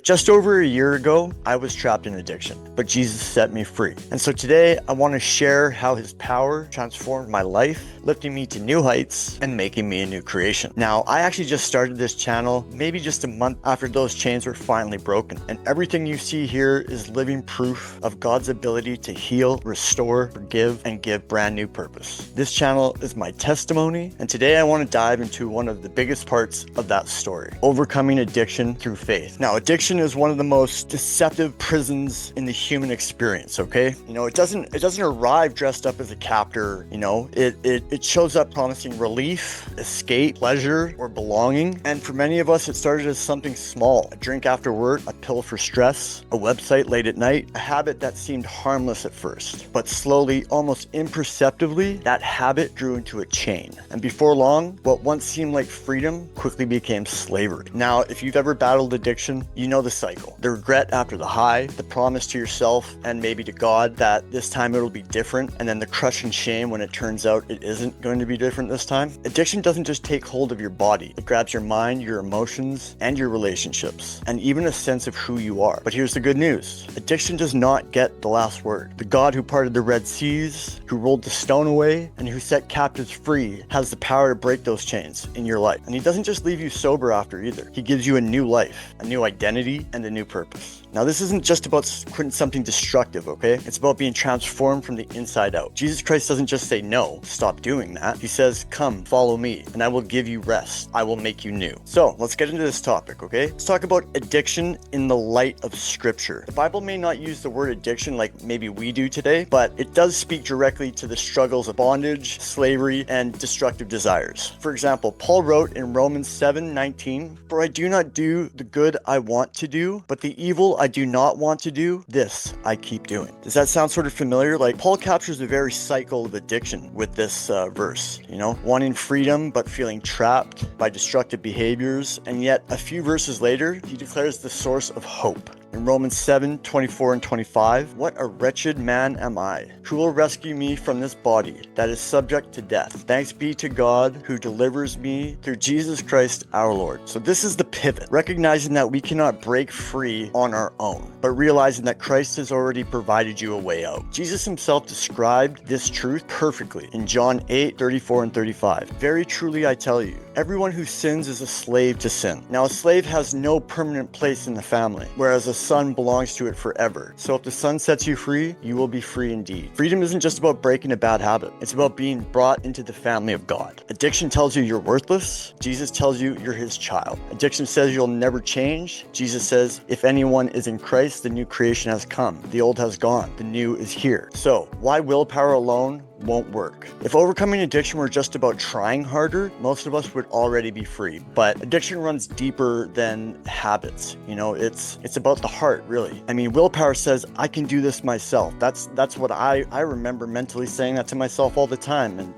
Just over a year ago, I was trapped in addiction, but Jesus set me free. And so today, I want to share how his power transformed my life, lifting me to new heights and making me a new creation. Now, I actually just started this channel maybe just a month after those chains were finally broken. And everything you see here is living proof of God's ability to heal, restore, forgive, and give brand new purpose. This channel is my testimony, and today I want to dive into one of the biggest parts of that story: overcoming addiction through faith. Now, addiction is one of the most deceptive prisons in the human experience, okay? It doesn't arrive dressed up as a captor, it shows up promising relief, escape, pleasure, or belonging. And for many of us, it started as something small: a drink after work, a pill for stress, a website late at night, a habit that seemed harmless at first. But slowly, almost imperceptibly, that habit grew into a chain. And before long, what once seemed like freedom quickly became slavery. Now, if you've ever battled addiction, you know the cycle. The regret after the high, the promise to yourself and maybe to God that this time it'll be different, and then the crushing shame when it turns out it isn't going to be different this time. Addiction doesn't just take hold of your body. It grabs your mind, your emotions, and your relationships, and even a sense of who you are. But here's the good news. Addiction does not get the last word. The God who parted the Red Seas, who rolled the stone away, and who set captives free has the power to break those chains in your life. And he doesn't just leave you sober after either. He gives you a new life, a new identity, and a new purpose. Now, this isn't just about quitting something destructive, okay? It's about being transformed from the inside out. Jesus Christ doesn't just say, no, stop doing that. He says, come, follow me, and I will give you rest. I will make you new. So let's get into this topic, okay? Let's talk about addiction in the light of Scripture. The Bible may not use the word addiction like maybe we do today, but it does speak directly to the struggles of bondage, slavery, and destructive desires. For example, Paul wrote in Romans 7:19, "For I do not do the good I want to do, but the evil I do not want to do, this I keep doing." Does that sound sort of familiar? Like, Paul captures the very cycle of addiction with this verse, wanting freedom but feeling trapped by destructive behaviors. And yet a few verses later, he declares the source of hope. In Romans 7:24 and 25, "What a wretched man am I! Who will rescue me from this body that is subject to death? Thanks be to God who delivers me through Jesus Christ our Lord." So this is the pivot, recognizing that we cannot break free on our own, but realizing that Christ has already provided you a way out. Jesus himself described this truth perfectly in John 8:34 and 35. "Very truly I tell you, everyone who sins is a slave to sin. Now a slave has no permanent place in the family, whereas a son belongs to it forever. So if the son sets you free, you will be free indeed." Freedom isn't just about breaking a bad habit. It's about being brought into the family of God. Addiction tells you you're worthless. Jesus tells you you're his child. Addiction says you'll never change. Jesus says, if anyone is in Christ, the new creation has come. The old has gone. The new is here. So why willpower alone won't work? If overcoming addiction were just about trying harder, most of us would already be free. But addiction runs deeper than habits. It's about the heart, really. I mean, willpower says, I can do this myself. That's what I remember mentally saying that to myself all the time, and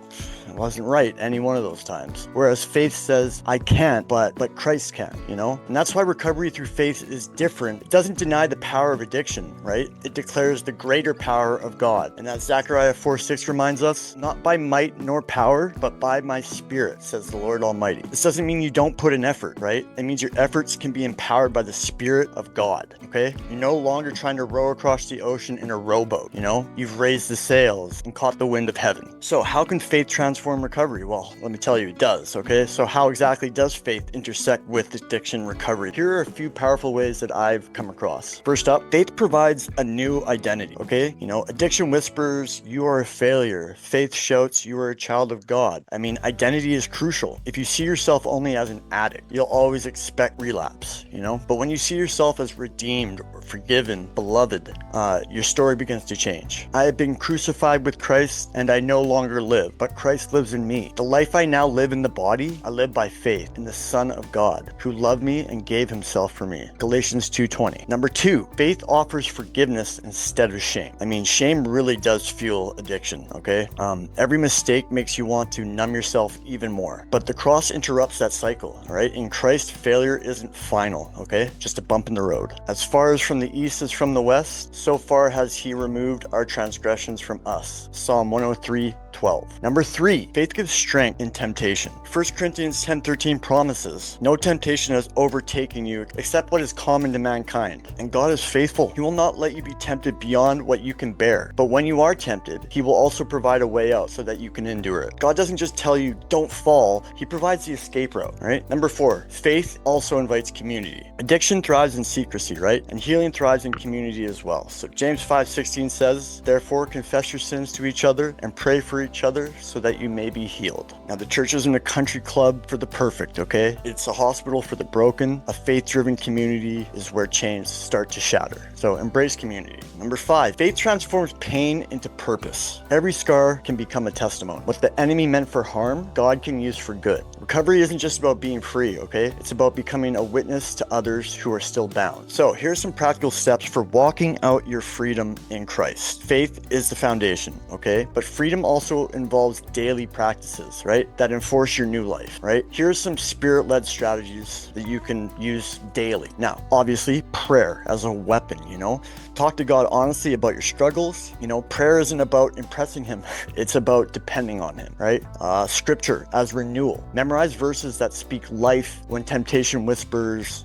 it wasn't right any one of those times. Whereas faith says, I can't, but Christ can, And that's why recovery through faith is different. It doesn't deny the power of addiction, right? It declares the greater power of God. And as Zechariah 4:6 reminds us, not by might nor power, but by my spirit, says the Lord Almighty. This doesn't mean you don't put in effort, right? It means your efforts can be empowered by the Spirit of God, okay? You're no longer trying to row across the ocean in a rowboat, You've raised the sails and caught the wind of heaven. So how can faith transform recovery? Well, let me tell you, it does, okay? So how exactly does faith intersect with addiction recovery? Here are a few powerful ways that I've come across. First up, faith provides a new identity, okay? Addiction whispers, you are a failure. Faith shouts, you are a child of God. I mean, identity is crucial. If you see yourself only as an addict, you'll always expect relapse, But when you see yourself as redeemed or forgiven, beloved, your story begins to change. I have been crucified with Christ, and I no longer live, but Christ lives in me. The life I now live in the body, I live by faith in the Son of God, who loved me and gave himself for me. Galatians 2:20. Number 2, faith offers forgiveness instead of shame. I mean, shame really does fuel addiction, okay? Every mistake makes you want to numb yourself even more. But the cross interrupts that cycle, right? In Christ, failure isn't final, okay? Just a bump in the road. As far as from the east is from the west, so far has he removed our transgressions from us. Psalm 103:12. Number 3, key. Faith gives strength in temptation. 1 Corinthians 10:13 promises, no temptation has overtaken you except what is common to mankind. And God is faithful. He will not let you be tempted beyond what you can bear. But when you are tempted, He will also provide a way out so that you can endure it. God doesn't just tell you don't fall, He provides the escape route, right? Number 4, faith also invites community. Addiction thrives in secrecy, right? And healing thrives in community as well. So James 5:16 says, therefore confess your sins to each other and pray for each other so that you may be healed. Now the church isn't a country club for the perfect, okay? It's a hospital for the broken. A faith-driven community is where chains start to shatter. So embrace community. Number 5, faith transforms pain into purpose. Every scar can become a testimony. What the enemy meant for harm, God can use for good. Recovery isn't just about being free, okay? It's about becoming a witness to others who are still bound. So here's some practical steps for walking out your freedom in Christ. Faith is the foundation, okay? But freedom also involves daily practices, right? That enforce your new life, right? Here's some spirit-led strategies that you can use daily. Now, obviously, prayer as a weapon, Talk to God honestly about your struggles. Prayer isn't about impressing Him. It's about depending on Him, right? Scripture as renewal. Memorize verses that speak life when temptation whispers,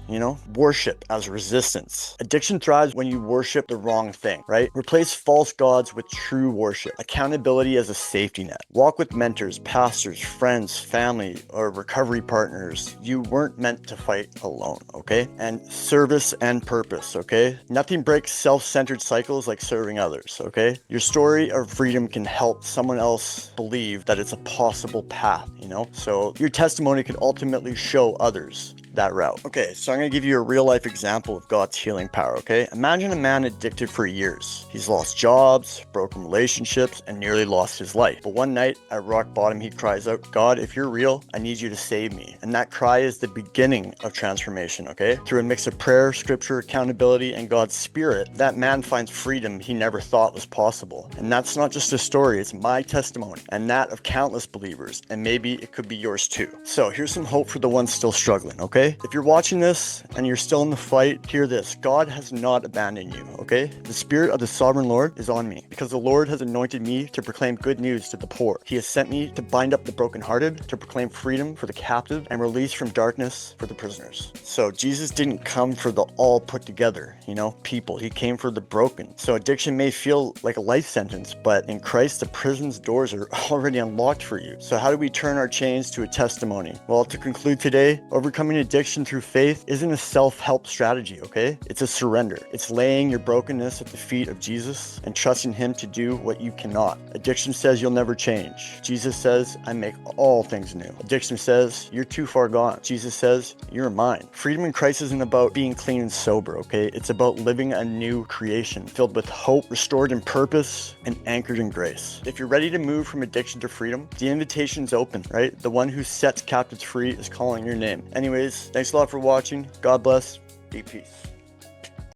Worship as resistance. Addiction thrives when you worship the wrong thing, right? Replace false gods with true worship. Accountability as a safety net. Walk with mentors, pastors, friends, family, or recovery partners. You weren't meant to fight alone, okay? And service and purpose, okay? Nothing breaks self-centered cycles like serving others, okay? Your story of freedom can help someone else believe that it's a possible path, So your testimony can ultimately show others that route. Okay, so I'm going to give you a real life example of God's healing power, okay? Imagine a man addicted for years. He's lost jobs, broken relationships, and nearly lost his life. But one night at rock bottom, he cries out, God, if you're real, I need you to save me. And that cry is the beginning of transformation, okay? Through a mix of prayer, scripture, accountability, and God's spirit, that man finds freedom he never thought was possible. And that's not just a story, it's my testimony and that of countless believers. And maybe it could be yours too. So here's some hope for the ones still struggling, okay? If you're watching this and you're still in the fight, hear this. God has not abandoned you, okay? The Spirit of the Sovereign Lord is on me because the Lord has anointed me to proclaim good news to the poor. He has sent me to bind up the brokenhearted, to proclaim freedom for the captive, and release from darkness for the prisoners. So Jesus didn't come for the all put together, people. He came for the broken. So addiction may feel like a life sentence, but in Christ, the prison's doors are already unlocked for you. So how do we turn our chains to a testimony? Well, to conclude today, overcoming addiction through faith isn't a self-help strategy, okay? It's a surrender. It's laying your brokenness at the feet of Jesus and trusting Him to do what you cannot. Addiction says you'll never change. Jesus says, I make all things new. Addiction says, you're too far gone. Jesus says, you're mine. Freedom in Christ isn't about being clean and sober, okay? It's about living a new creation filled with hope, restored in purpose, and anchored in grace. If you're ready to move from addiction to freedom, the invitation's open, right? The one who sets captives free is calling your name. Anyways, thanks a lot for watching. God bless. Be peace.